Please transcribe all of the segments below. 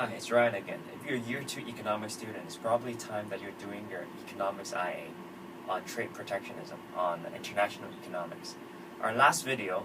Hi, it's Ryan again. If you're a Year 2 economics student, it's probably time that you're doing your economics IA on trade protectionism, on international economics. Our last video,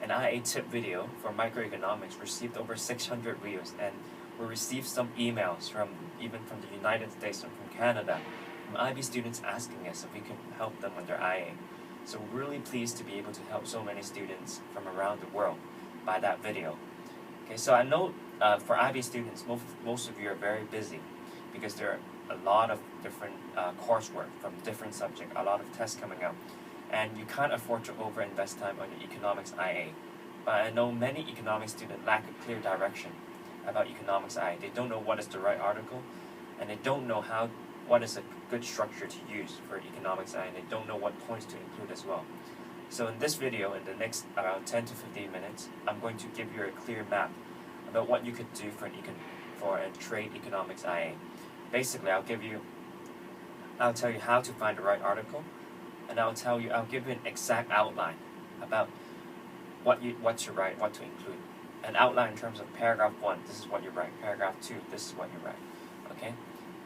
an IA tip video for microeconomics, received over 600 views, and we received some emails even from the United States and from Canada, from IB students asking us if we can help them with their IA. So we're really pleased to be able to help so many students from around the world by that video. Okay, so I know for IB students, most of you are very busy because there are a lot of different coursework from different subjects, a lot of tests coming up, and you can't afford to overinvest time on your economics IA. But I know many economics students lack a clear direction about economics IA. They don't know what is the right article, and they don't know what is a good structure to use for economics IA, and they don't know what points to include as well. So in this video, in the next around 10 to 15 minutes, I'm going to give you a clear map about what you could do for a trade economics IA. Basically, I'll tell you how to find the right article, and I'll give you an exact outline about what to write, what to include. An outline in terms of paragraph 1, this is what you write. Paragraph 2, this is what you write. Okay?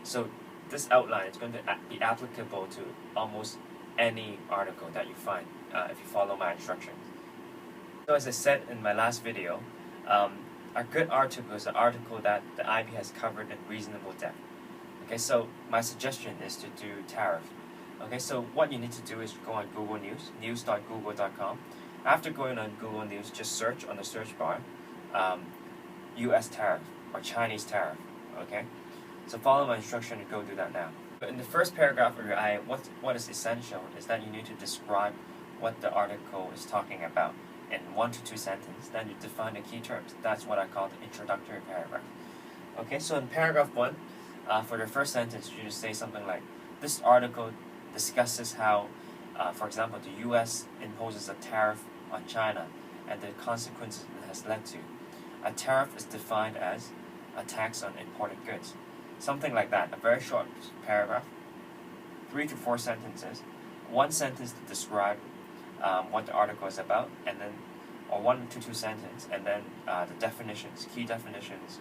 So this outline is going to be applicable to almost any article that you find if you follow my instructions. So as I said in my last video, a good article is an article that the IB has covered in reasonable depth. Okay, so my suggestion is to do tariff. Okay, so what you need to do is go on Google News, news.google.com. After going on Google News, just search on the search bar, US tariff or Chinese tariff. Okay, so follow my instruction and go do that now. But in the first paragraph of your IA, what is essential is that you need to describe what the article is talking about in 1 to 2 sentences. Then you define the key terms. That's what I call the introductory paragraph. Okay, so in paragraph 1, for the first sentence, you just say something like, this article discusses how, for example, the US imposes a tariff on China and the consequences it has led to. A tariff is defined as a tax on imported goods. Something like that, a very short paragraph, 3 to 4 sentences, 1 sentence to describe what the article is about, and then, or 1 to 2 sentences, and then the definitions, key definitions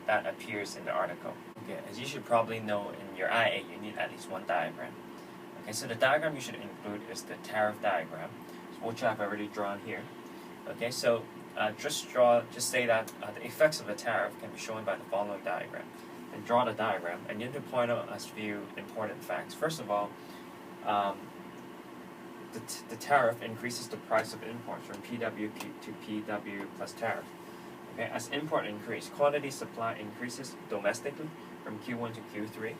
that appears in the article. Okay, as you should probably know, in your IA, you need at least 1 diagram. Okay, so the diagram you should include is the tariff diagram, which I've already drawn here. Okay, so just say that the effects of the tariff can be shown by the following diagram. And draw the diagram, and you need to point out a few important facts. First of all, the tariff increases the price of imports from PW to PW plus tariff. Okay, as import increase, quantity supply increases domestically from Q1 to Q3,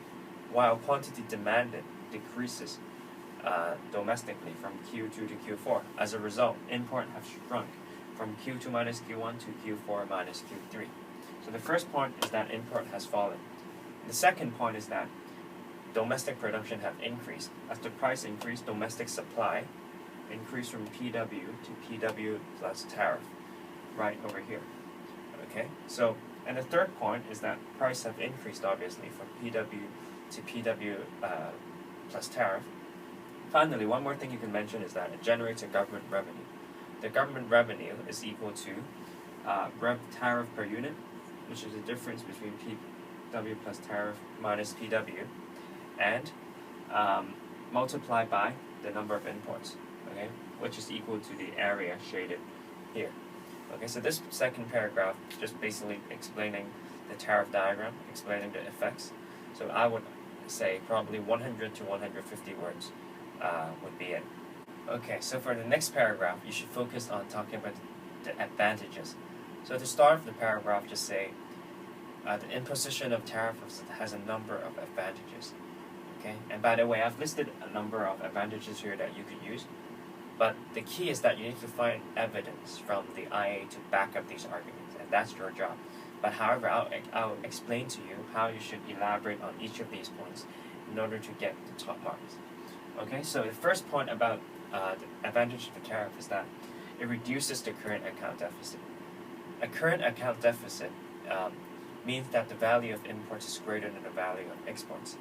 while quantity demanded decreases domestically from Q2 to Q4. As a result, import have shrunk from Q2 minus Q1 to Q4 minus Q3. So the first point is that import has fallen. The second point is that domestic production have increased. As the price increased, domestic supply increased from PW to PW plus tariff, right over here. Okay, so, and the third point is that price have increased, obviously, from PW to PW plus tariff. Finally, one more thing you can mention is that it generates a government revenue. The government revenue is equal to tariff per unit, which is the difference between PW plus tariff minus PW, and multiplied by the number of imports, okay, which is equal to the area shaded here. Okay, so this second paragraph is just basically explaining the tariff diagram, explaining the effects. So I would say probably 100 to 150 words would be it. Okay, so for the next paragraph, you should focus on talking about the advantages. So to start with the paragraph, just say the imposition of tariffs has a number of advantages. Okay, and by the way, I've listed a number of advantages here that you could use, but the key is that you need to find evidence from the IA to back up these arguments, and that's your job. But however, I'll explain to you how you should elaborate on each of these points in order to get the top marks. Okay, so the first point about the advantage of the tariff is that it reduces the current account deficit. A current account deficit means that the value of imports is greater than the value of exports.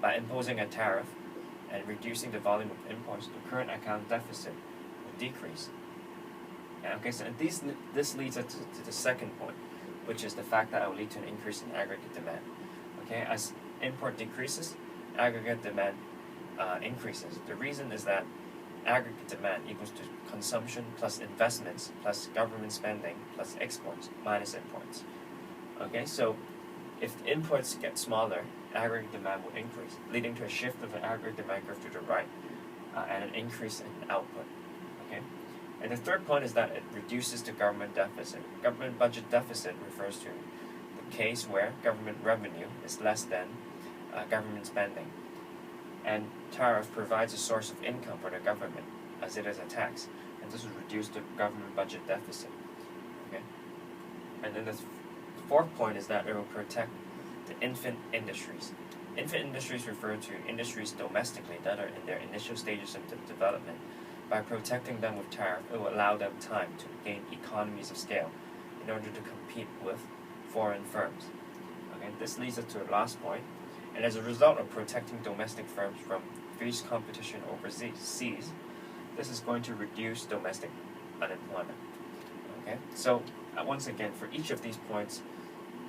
By imposing a tariff and reducing the volume of imports, the current account deficit will decrease. Okay, so this leads us to the second point. which is the fact that it will lead to an increase in aggregate demand. Okay, as import decreases, aggregate demand increases. The reason is that aggregate demand equals to consumption plus investments plus government spending plus exports minus imports. Okay, so if the inputs get smaller, aggregate demand will increase, leading to a shift of the aggregate demand curve to the right and an increase in output. Okay, and the third point is that it reduces the government deficit. Government budget deficit refers to the case where government revenue is less than government spending. And tariff provides a source of income for the government, as it is a tax, and this will reduce the government budget deficit. Okay, and then the fourth point is that it will protect the infant industries. Infant industries refer to industries domestically that are in their initial stages of development. By protecting them with tariff, it will allow them time to gain economies of scale in order to compete with foreign firms. Okay, this leads us to the last point. And as a result of protecting domestic firms from fierce competition overseas, this is going to reduce domestic unemployment. Okay, so once again, for each of these points,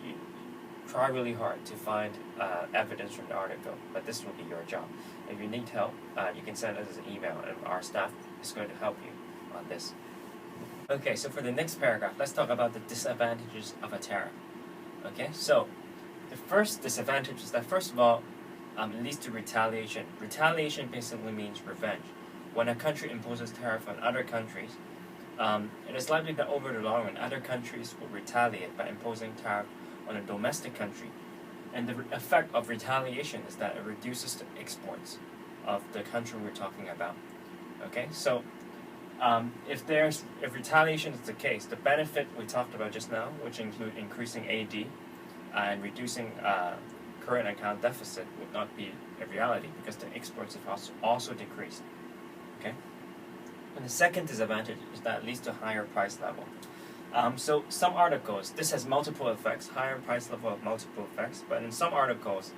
you try really hard to find evidence from the article, but this will be your job. If you need help, you can send us an email, and our staff is going to help you on this. Okay, so for the next paragraph, let's talk about the disadvantages of a tariff. Okay, so the first disadvantage is that, first of all, it leads to retaliation. Retaliation basically means revenge. When a country imposes tariff on other countries, it is likely that over the long run, other countries will retaliate by imposing tariff on a domestic country. And the effect of retaliation is that it reduces the exports of the country we're talking about. Okay, so if retaliation is the case, the benefit we talked about just now, which include increasing AD, and reducing current account deficit, would not be a reality because the exports have also decreased. Okay, and the second disadvantage is that it leads to higher price level. So some articles, this has multiple effects. Higher price level have multiple effects, but in some articles,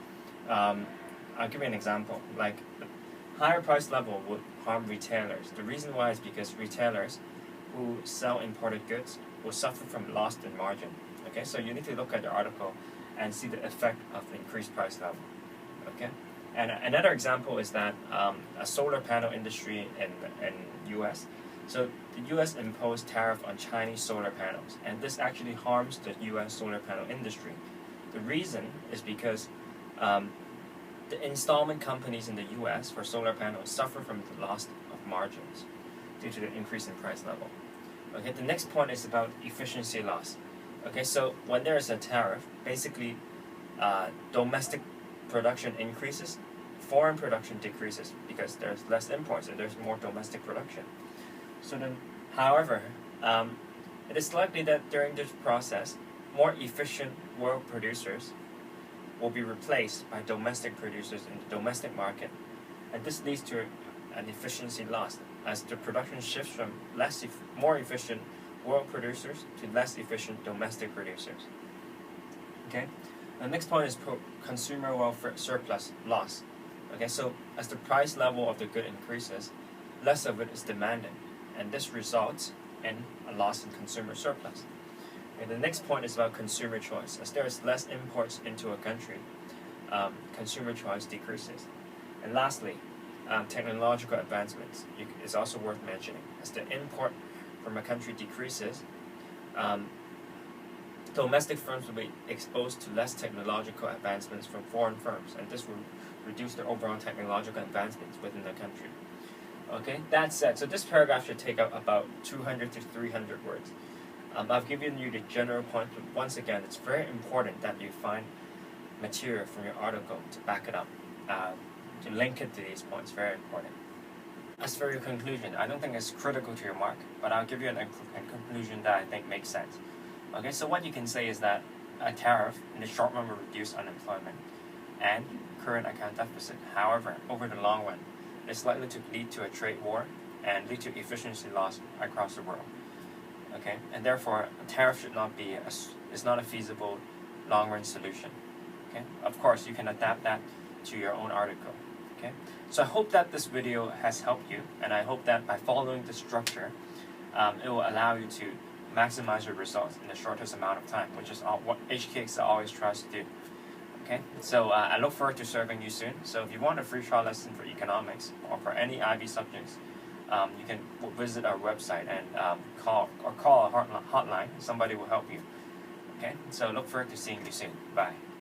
I'll give you an example. Like, higher price level would harm retailers. The reason why is because retailers who sell imported goods will suffer from loss in margin. Okay, so you need to look at the article and see the effect of the increased price level. Okay, and another example is that a solar panel industry in U.S. So the U.S. imposed tariff on Chinese solar panels, and this actually harms the U.S. solar panel industry. The reason is because the installment companies in the U.S. for solar panels suffer from the loss of margins due to the increase in price level. Okay, the next point is about efficiency loss. Okay, so when there is a tariff, basically domestic production increases, foreign production decreases because there's less imports and there's more domestic production. So then, however, it is likely that during this process, more efficient world producers will be replaced by domestic producers in the domestic market, and this leads to an efficiency loss as the production shifts from more efficient world producers to less efficient domestic producers. Okay, the next point is consumer welfare surplus loss. Okay, so as the price level of the good increases, less of it is demanded, and this results in a loss in consumer surplus. And the next point is about consumer choice. As there is less imports into a country, consumer choice decreases. And lastly, technological advancements is also worth mentioning. As the import from a country decreases, domestic firms will be exposed to less technological advancements from foreign firms, and this will reduce the overall technological advancements within the country. Okay, that said, so this paragraph should take up about 200 to 300 words. I've given you the general point, but once again, it's very important that you find material from your article to back it up, to link it to these points, very important. As for your conclusion, I don't think it's critical to your mark, but I'll give you a conclusion that I think makes sense. Okay, so what you can say is that a tariff in the short run will reduce unemployment and current account deficit. However, over the long run, it's likely to lead to a trade war and lead to efficiency loss across the world. Okay, and therefore, a tariff should not be is not a feasible long-run solution. Okay, of course, you can adapt that to your own article. Okay, so I hope that this video has helped you, and I hope that by following the structure, it will allow you to maximize your results in the shortest amount of time, which is what HKX always tries to do. Okay, so I look forward to serving you soon. So if you want a free trial lesson for economics or for any IB subjects, you can visit our website and call a hotline. Somebody will help you. Okay, so look forward to seeing you soon. Bye.